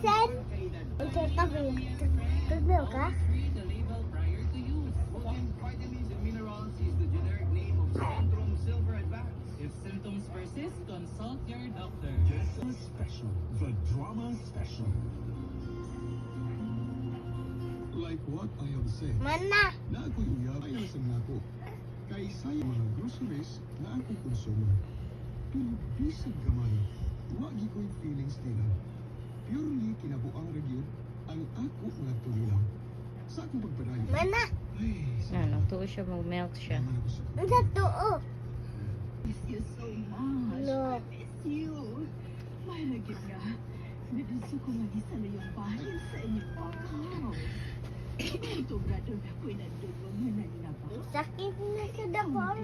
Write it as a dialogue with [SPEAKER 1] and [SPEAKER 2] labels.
[SPEAKER 1] Listen. Ito tabi. Tugnaw ka?
[SPEAKER 2] Vitamins and minerals is the generic name of Centrum Silver Advance.
[SPEAKER 3] If symptoms persist, consult your doctor.
[SPEAKER 4] Jessa Special, the drama special. Like what I have said,
[SPEAKER 1] Mana?
[SPEAKER 4] na ako'y uyab ay nasa nako. Kay saya mga groceries na akong konsumo. Pero bisag gamay, wagi ko'y feelings nila. Purely kinabuang review ang ako nga tulilang. Sa akong pagpadayon.
[SPEAKER 1] Mana?
[SPEAKER 4] Ay,
[SPEAKER 5] Ano, tuo siya, mag-melt siya.
[SPEAKER 4] naman ako sa
[SPEAKER 1] Ito tuo.
[SPEAKER 6] Miss you so much.
[SPEAKER 1] No.
[SPEAKER 6] I miss you. Malagip nga. Naduso ko nga isa na yung bahin sa inyong pagkaw. Ito, brother, ako'y nandun mo nga nalabas.
[SPEAKER 1] Sakit na sa dapor.